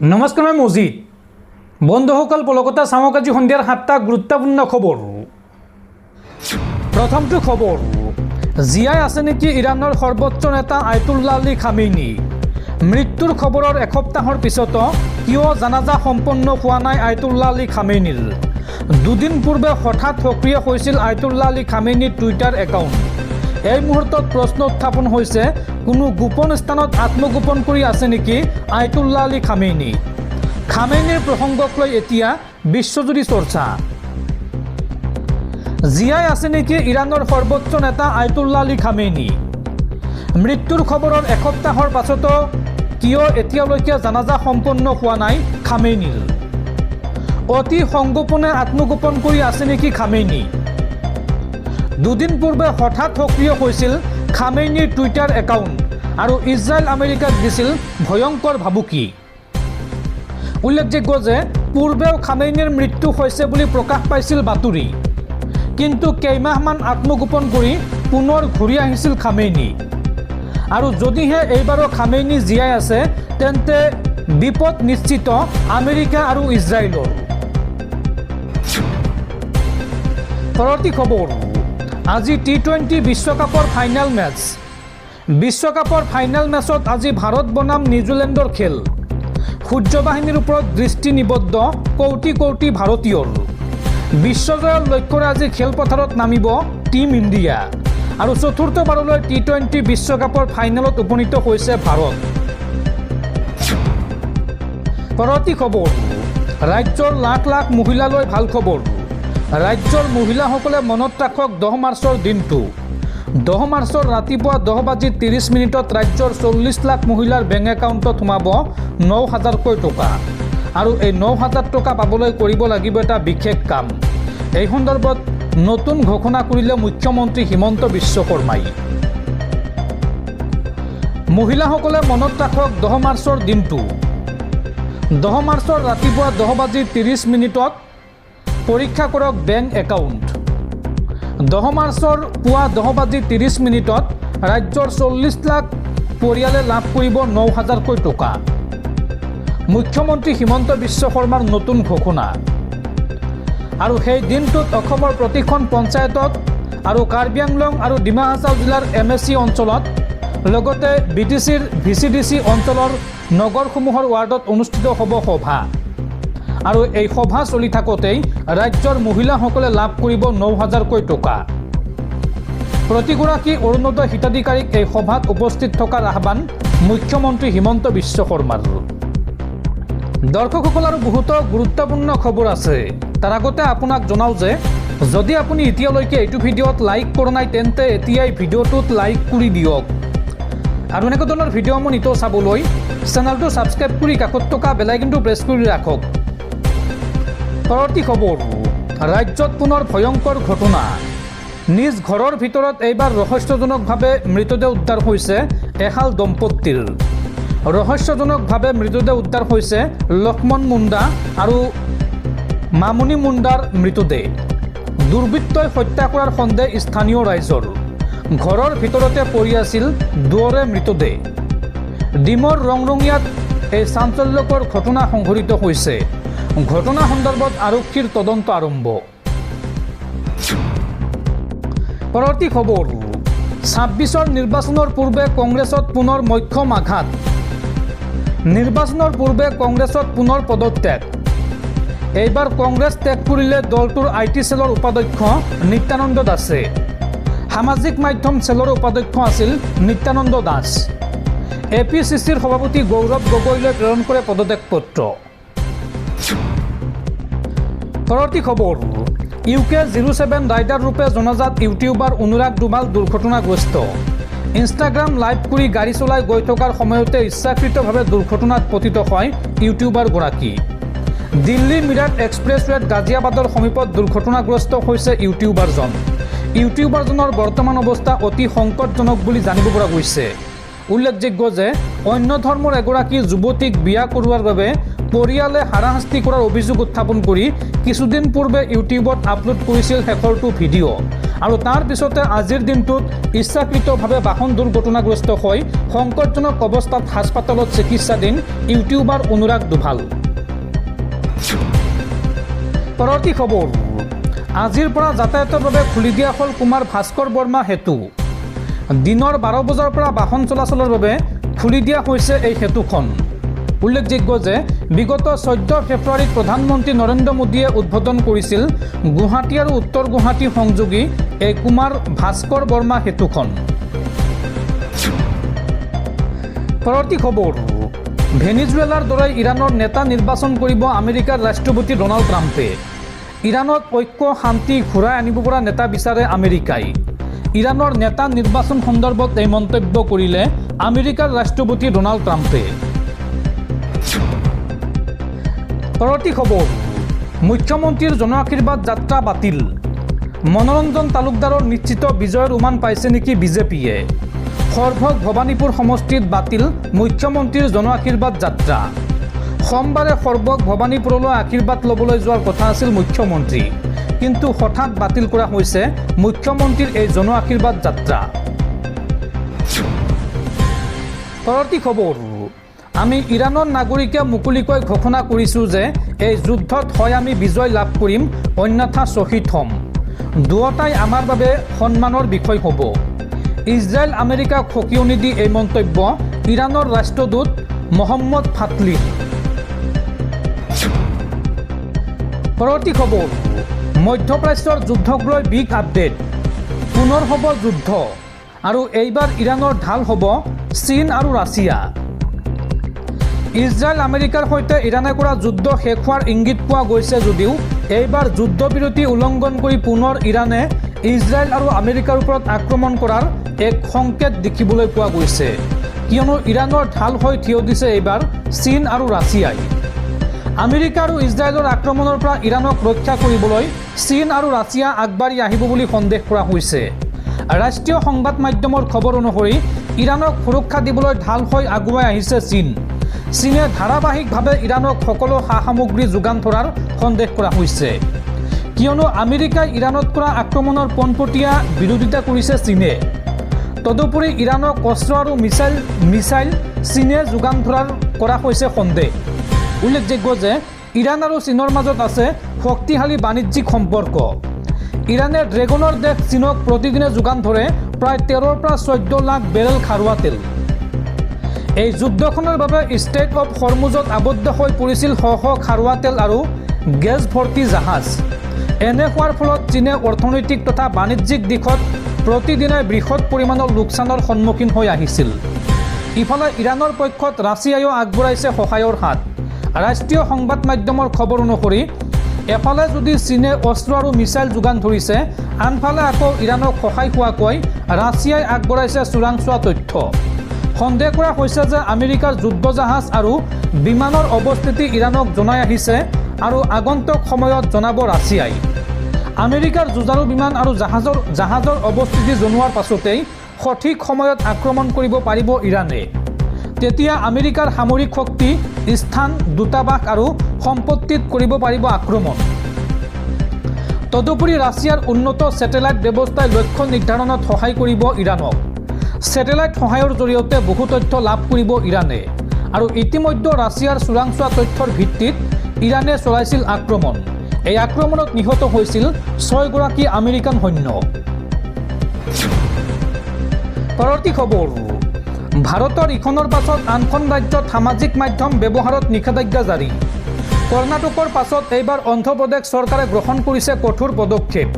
নমস্কাৰ, মই মজিদ। বন্ধুসকল, পলকতা চাওক আজি সন্ধিয়াৰ 7টা গুৰুত্বপূৰ্ণ খবৰ। প্ৰথমটো খবৰ, জীয়াই আছে নেকি ইৰাণৰ সৰ্বোচ্চ নেতা আয়াতুল্লাহ আলী খামেইনি? মৃত্যুৰ খবৰৰ এসপ্তাহৰ পিছতো কিয় জানাজা সম্পন্ন হোৱা নাই আয়াতুল্লাহ আলী খামেইনিৰ? দুদিন পূৰ্বে হঠাৎ সক্ৰিয় হৈছিল আয়াতুল্লাহ আলী খামেইনিৰ টুইটাৰ একাউণ্ট। এই মুহূৰ্তত প্ৰশ্ন উত্থাপন হৈছে, কোনো গোপন স্থানত আত্মগোপন কৰি আছে নেকি আয়াতুল্লাহ আলী খামেইনি? খামেইনিৰ প্ৰসংগক লৈ এতিয়া বিশ্বজুৰি চৰ্চা। জীয়াই আছে নেকি ইৰাণৰ সৰ্বোচ্চ নেতা আয়াতুল্লাহ আলী খামেইনি? মৃত্যুৰ খবৰৰ এসপ্তাহৰ পাছতো কিয় এতিয়ালৈকে জানাজা সম্পন্ন হোৱা নাই খামেইনিৰ? অতি সংগোপনে আত্মগোপন কৰি আছে নেকি খামেইনি? দুদিন পূৰ্বে হঠাৎ সক্ৰিয় হৈছিল খামেইনিৰ টুইটাৰ একাউণ্ট আৰু ইজৰাইল আমেৰিকাক দিছিল ভয়ংকৰ ভাবুকি। উল্লেখযোগ্য যে পূৰ্বেও খামেইনিৰ মৃত্যু হৈছে বুলি প্ৰকাশ পাইছিল বাতৰি, কিন্তু কেইমাহমান আত্মগোপন কৰি পুনৰ ঘূৰি আহিছিল খামেইনি। আৰু যদিহে এইবাৰো খামেইনি জীয়াই আছে, তেন্তে বিপদ নিশ্চিত আমেৰিকা আৰু ইজৰাইলৰ। পৰৱৰ্তী খবৰ, আজি টি-20 বিশ্বকাপৰ ফাইনেল মেচ। বিশ্বকাপৰ ফাইনেল মেচত আজি ভাৰত বনাম নিউজিলেণ্ডৰ খেল। সূৰ্যবাহিনীৰ ওপৰত দৃষ্টি নিবদ্ধ কোটি কোটি ভাৰতীয়ৰ। বিশ্বজয়ৰ লক্ষ্যৰে আজি খেলপথাৰত নামিব টীম ইণ্ডিয়া। আৰু চতুৰ্থবাৰলৈ টি-20 বিশ্বকাপৰ ফাইনেলত উপনীত হৈছে ভাৰত। পৰৱৰ্তী খবৰ, ৰাজ্যৰ লাখ লাখ মহিলালৈ ভাল খবৰ। ৰাজ্যৰ মহিলাসকলে মনত ৰাখক 10 মাৰ্চৰ দিনটো। 10 মাৰ্চৰ ৰাতিপুৱা 10:30 ৰাজ্যৰ 40 লাখ মহিলাৰ বেংক একাউণ্টত সোমাব 9,000কৈ টকা। আৰু এই 9,000 টকা পাবলৈ কৰিব লাগিব এটা বিশেষ কাম। এই সন্দৰ্ভত নতুন ঘোষণা কৰিলে মুখ্যমন্ত্ৰী হিমন্ত বিশ্ব শৰ্মাই। মহিলাসকলে মনত ৰাখক 10 মাৰ্চৰ দিনটো। 10 মাৰ্চৰ ৰাতিপুৱা 10:30 পৰীক্ষা কৰক বেংক একাউণ্ট। 10 মাৰ্চৰ পুৱা 10:30 ৰাজ্যৰ 40 লাখ পৰিয়ালে লাভ কৰিব 9,000কৈ টকা। মুখ্যমন্ত্ৰী হিমন্ত বিশ্ব শৰ্মাৰ নতুন ঘোষণা। আৰু সেই দিনটোত অসমৰ প্ৰতিখন পঞ্চায়তত আৰু কাৰ্বি আংলং আৰু ডিমা হাছাও জিলাৰ MSC অঞ্চলত, লগতে BTCৰ VCDC অঞ্চলৰ নগৰসমূহৰ ৱাৰ্ডত অনুষ্ঠিত হ'ব সভা। আৰু এই সভা চলি থাকোঁতেই ৰাজ্যৰ মহিলাসকলে লাভ কৰিব 9,000কৈ টকা। প্ৰতিগৰাকী অৰুণোদয় হিতাধিকাৰীক এই সভাত উপস্থিত থকাৰ আহ্বান মুখ্যমন্ত্ৰী হিমন্ত বিশ্ব শৰ্মাৰ। দৰ্শকসকল, আৰু বহুতো গুৰুত্বপূৰ্ণ খবৰ আছে। তাৰ আগতে আপোনাক জনাওঁ যে যদি আপুনি এতিয়ালৈকে এইটো ভিডিঅ'ত লাইক কৰা নাই, তেন্তে এতিয়াই ভিডিঅ'টোত লাইক কৰি দিয়ক। আৰু এনেকুৱা ধৰণৰ ভিডিঅ'সমূহ নিতৌ চাবলৈ চেনেলটো ছাবস্ক্ৰাইব কৰি কাষত থকা বেল আইকনটো প্ৰেছ কৰি ৰাখক। পৰৱৰ্তী খবৰ, ৰাজ্যত পুনৰ ভয়ংকৰ ঘটনা। নিজ ঘৰৰ ভিতৰত এইবাৰ ৰহস্যজনকভাৱে মৃতদেহ উদ্ধাৰ হৈছে এহাল দম্পতীৰ। ৰহস্যজনকভাৱে মৃতদেহ উদ্ধাৰ হৈছে লক্ষ্মণ মুণ্ডা আৰু মামুনি মুণ্ডাৰ মৃতদেহ। দুৰ্বৃত্তই হত্যা কৰাৰ সন্দেহ স্থানীয় ৰাইজৰ। ঘৰৰ ভিতৰতে পৰি আছিল দুয়োৰে মৃতদেহ। ডিমৰ ৰংৰঙীয়াত এই চাঞ্চল্যকৰ ঘটনা সংঘটিত হৈছে। ঘটনা সন্দৰ্ভত আৰক্ষীৰ তদন্ত আৰম্ভ। পৰৱৰ্তী খবৰ, 26ৰ নিৰ্বাচনৰ পূৰ্বে কংগ্ৰেছত পুনৰ মক্ষম আঘাত। নিৰ্বাচনৰ পূৰ্বে কংগ্ৰেছত পুনৰ পদত্যাগ। এইবাৰ কংগ্ৰেছ ত্যাগ কৰিলে দলটোৰ IT চেলৰ উপাধ্যক্ষ নিত্যানন্দ দাসে। সামাজিক মাধ্যম চেলৰ উপাধ্যক্ষ আছিল নিত্যানন্দ দাস। APCCৰ সভাপতি গৌৰৱ গগৈলৈ প্ৰেৰণ কৰে পদত্যাগ পত্ৰ। পৰৱৰ্তী খবৰ, UK 07 ৰাইডাৰ ৰূপে জনাজাত ইউটিউবাৰ অনুৰাগ ডোভাল দুৰ্ঘটনাগ্ৰস্ত। ইনষ্টাগ্ৰাম লাইভ কৰি গাড়ী চলাই গৈ থকাৰ সময়তে ইচ্ছাকৃতভাৱে দুৰ্ঘটনাত পতিত হয় ইউটিউবাৰগৰাকী। দিল্লী মিৰাট এক্সপ্ৰেছৱেত গাজিয়াবাদৰ সমীপত দুৰ্ঘটনাগ্ৰস্ত হৈছে ইউটিউবাৰজন। ইউটিউবাৰজনৰ বৰ্তমান অৱস্থা অতি সংকটজনক বুলি জানিব পৰা গৈছে। উল্লেখযোগ্য যে অন্য ধৰ্মৰ এগৰাকী যুৱতীক বিয়া কৰোৱাৰ বাবে পৰিয়ালে হাৰাশাস্তি কৰাৰ অভিযোগ উত্থাপন কৰি কিছুদিন পূৰ্বে ইউটিউবত আপলোড কৰিছিল শেষৰটো ভিডিঅ'। আৰু তাৰ পিছতে আজিৰ দিনটোত ইচ্ছাকৃতভাৱে বাহন দুৰ্ঘটনাগ্ৰস্ত হৈ সংকটজনক অৱস্থাত হাস্পাতালত চিকিৎসাধীন ইউটিউবাৰ অনুৰাগ দুভাল। পৰৱৰ্তী খবৰ, আজিৰ পৰা যাতায়াতৰ বাবে খুলি দিয়া হ'ল কুমাৰ ভাস্কৰ বৰ্মা সেতু। দিনৰ 12 বজাৰ পৰা বাহন চলাচলৰ বাবে খুলি দিয়া হৈছে এই সেতুখন। উল্লেখযোগ্য যে বিগত 14 ফেব্ৰুৱাৰীত প্ৰধানমন্ত্ৰী নৰেন্দ্ৰ মোদীয়ে উদ্বোধন কৰিছিল গুৱাহাটী আৰু উত্তৰ গুৱাহাটী সংযোগী এই কুমাৰ ভাস্কৰ বৰ্মা সেতুখন। পৰৱৰ্তী খবৰ, ভেনিজুৱেলাৰ দৰে ইৰাণৰ নেতা নিৰ্বাচন কৰিব আমেৰিকাৰ ৰাষ্ট্ৰপতি ডনাল্ড ট্ৰাম্পে। ইৰাণত ঐক্য শান্তি ঘূৰাই আনিব পৰা নেতা বিচাৰে আমেৰিকাই। ইৰাণৰ নেতা নিৰ্বাচন সন্দৰ্ভত এই মন্তব্য কৰিলে আমেৰিকাৰ ৰাষ্ট্ৰপতি ডনাল্ড ট্ৰাম্পে। পৰৱৰ্তী খবৰ, মুখ্যমন্ত্ৰীৰ জন আশীৰ্বাদ যাত্ৰা বাতিল। মনোৰঞ্জন তালুকদাৰৰ নিশ্চিত বিজয়ৰ উমান পাইছে নেকি বিজেপিয়ে। সৰভোগ ভৱানীপুৰ সমষ্টিত বাতিল মুখ্যমন্ত্ৰীৰ জন আশীৰ্বাদ যাত্ৰা। সোমবাৰে সৰভোগ ভৱানীপুৰলৈ আশীৰ্বাদ ল'বলৈ যোৱাৰ কথা আছিল মুখ্যমন্ত্ৰী, কিন্তু হঠাৎ বাতিল কৰা হৈছে মুখ্যমন্ত্ৰীৰ এই জন আশীৰ্বাদ যাত্ৰা। পৰৱৰ্তী খবৰ, আমি ইৰাণৰ নাগৰিকে মুকলিকৈ ঘোষণা কৰিছোঁ যে এই যুদ্ধত হয় আমি বিজয় লাভ কৰিম, অন্যথা শ্বহীদ হ'ম। দুয়োটাই আমাৰ বাবে সন্মানৰ বিষয় হ'ব। ইজৰাইল আমেৰিকাক সকিয়নি দি এই মন্তব্য ইৰাণৰ ৰাষ্ট্ৰদূত মহম্মদ ফাটলিৰ। পৰৱৰ্তী খবৰ, মধ্যপ্ৰাচ্যৰ যুদ্ধক লৈ বিগ আপডেট। পুনৰ হ'ব যুদ্ধ, আৰু এইবাৰ ইৰাণৰ ঢাল হ'ব চীন আৰু ৰাছিয়া। ইজৰাইল আমেৰিকাৰ সৈতে ইৰাণে কৰা যুদ্ধ শেষ হোৱাৰ ইংগিত পোৱা গৈছে যদিও এইবাৰ যুদ্ধবিৰতি উলংঘন কৰি পুনৰ ইৰাণে ইজৰাইল আৰু আমেৰিকাৰ ওপৰত আক্ৰমণ কৰাৰ এক সংকেত দেখিবলৈ পোৱা গৈছে, কিয়নো ইৰাণৰ ঢাল হৈ থিয় দিছে এইবাৰ চীন আৰু ৰাছিয়াই। আমেৰিকা আৰু ইজৰাইলৰ আক্ৰমণৰ পৰা ইৰাণক ৰক্ষা কৰিবলৈ চীন আৰু ৰাছিয়া আগবাঢ়ি আহিব বুলি সন্দেহ কৰা হৈছে। ৰাষ্ট্ৰীয় সংবাদ মাধ্যমৰ খবৰ অনুসৰি ইৰাণক সুৰক্ষা দিবলৈ ঢাল হৈ আগুৱাই আহিছে চীন। চীনে ধাৰাবাহিকভাৱে ইৰাণক সকলো সা সামগ্ৰী যোগান ধৰাৰ সন্দেহ কৰা হৈছে, কিয়নো আমেৰিকাই ইৰাণত কৰা আক্ৰমণৰ পোনপটীয়া বিৰোধিতা কৰিছে চীনে। তদুপৰি ইৰাণক অস্ত্ৰ আৰু মিছাইল চীনে যোগান ধৰাৰ কৰা হৈছে সন্দেহ। উল্লেখযোগ্য যে ইৰাণ আৰু চীনৰ মাজত আছে শক্তিশালী বাণিজ্যিক সম্পৰ্ক। ইৰাণে ড্ৰেগনৰ দেশ চীনক প্ৰতিদিনে যোগান ধৰে প্ৰায় 13 পৰা 14 লাখ বেৰেল খাৰুৱা তেল। এই যুদ্ধখনৰ বাবে ষ্ট্ৰেইট অৱ হৰমুজত আবদ্ধ হৈ পৰিছিল শ শ খাৰুৱা তেল আৰু গেছ ভৰ্তি জাহাজ। এনে হোৱাৰ ফলত চীনে অৰ্থনৈতিক তথা বাণিজ্যিক দিশত প্ৰতিদিনে বৃহৎ পৰিমাণৰ লোকচানৰ সন্মুখীন হৈ আহিছিল। ইফালে ইৰাণৰ পক্ষত ৰাছিয়ায়ো আগবঢ়াইছে সহায়ৰ হাত। ৰাষ্ট্ৰীয় সংবাদ মাধ্যমৰ খবৰ অনুসৰি এফালে যদি চীনে অস্ত্ৰ আৰু মিছাইল যোগান ধৰিছে, আনফালে আকৌ ইৰাণক সহায় হোৱাকৈ ৰাছিয়াই আগবঢ়াইছে চোৰাংচোৱা তথ্য। সন্দেহ কৰা হৈছে যে আমেৰিকাৰ যুদ্ধ জাহাজ আৰু বিমানৰ অৱস্থিতি ইৰাণক জনাই আহিছে আৰু আগন্তুক সময়ত জনাব ৰাছিয়াই। আমেৰিকাৰ যুঁজাৰু বিমান আৰু জাহাজৰ অৱস্থিতি জনোৱাৰ পাছতেই সঠিক সময়ত আক্ৰমণ কৰিব পাৰিব ইৰাণে। তেতিয়া আমেৰিকাৰ সামৰিক শক্তি, স্থান, দূতাবাস আৰু সম্পত্তিত কৰিব পাৰিব আক্ৰমণ। তদুপৰি ৰাছিয়াৰ উন্নত ছেটেলাইট ব্যৱস্থাই লক্ষ্য নিৰ্ধাৰণত সহায় কৰিব ইৰাণক। ছেটেলাইট সহায়ৰ জৰিয়তে বহু তথ্য লাভ কৰিব ইৰাণে, আৰু ইতিমধ্যে ৰাছিয়াৰ চোৰাংচোৱা তথ্যৰ ভিত্তিত ইৰাণে চলাইছিল আক্ৰমণ। এই আক্ৰমণত নিহত হৈছিল 6 গৰাকী আমেৰিকান সৈন্য। পৰৱৰ্তী খবৰ, ভাৰতৰ ইখনৰ পাছত আনখন ৰাজ্যত সামাজিক মাধ্যম ব্যৱহাৰত নিষেধাজ্ঞা জাৰি। কৰ্ণাটকৰ পাছত এইবাৰ অন্ধ্ৰপ্ৰদেশ চৰকাৰে গ্ৰহণ কৰিছে কঠোৰ পদক্ষেপ।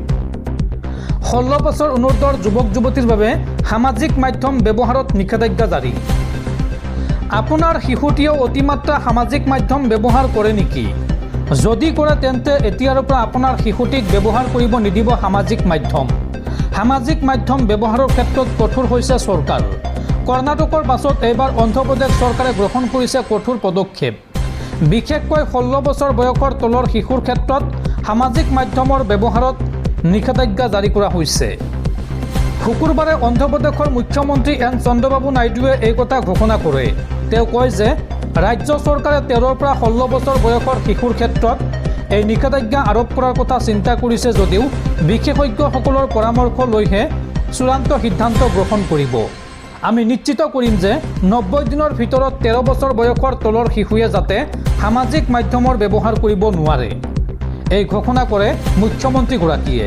16 বছৰ অনুৰ্ধৰ যুৱক যুৱতীৰ বাবে সামাজিক মাধ্যম ব্যৱহাৰত নিষেধাজ্ঞা জাৰি। আপোনাৰ শিশুটিয়েও অতিমাত্ৰা সামাজিক মাধ্যম ব্যৱহাৰ কৰে নেকি? যদি কৰে তেন্তে এতিয়াৰ পৰা আপোনাৰ শিশুটিক ব্যৱহাৰ কৰিব নিদিব সামাজিক মাধ্যম। সামাজিক মাধ্যম ব্যৱহাৰৰ ক্ষেত্ৰত কঠোৰ হৈছে চৰকাৰ। কৰ্ণাটকৰ পাছত এইবাৰ অন্ধ্ৰপ্ৰদেশ চৰকাৰে গ্ৰহণ কৰিছে কঠোৰ পদক্ষেপ। বিশেষকৈ 16 বছৰ বয়সৰ তলৰ শিশুৰ ক্ষেত্ৰত সামাজিক মাধ্যমৰ ব্যৱহাৰত নিষেধাজ্ঞা জাৰি কৰা হৈছে। শুকুৰবাৰে অন্ধ্ৰপ্ৰদেশৰ মুখ্যমন্ত্ৰী এন চন্দ্ৰবাবু নাইডুৱে এই কথা ঘোষণা কৰে। তেওঁ কয় যে ৰাজ্য চৰকাৰে 13 পৰা 16 বছৰ বয়সৰ শিশুৰ ক্ষেত্ৰত এই নিষেধাজ্ঞা আৰোপ কৰাৰ কথা চিন্তা কৰিছে যদিও বিশেষজ্ঞসকলৰ পৰামৰ্শ লৈহে চূড়ান্ত সিদ্ধান্ত গ্ৰহণ কৰিব। আমি নিশ্চিত কৰিম যে 90 দিনৰ ভিতৰত 13 বছৰ বয়সৰ তলৰ শিশুৱে যাতে সামাজিক মাধ্যমৰ ব্যৱহাৰ কৰিব নোৱাৰে। এই ঘোষণা কৰে মুখ্যমন্ত্ৰীগৰাকীয়ে।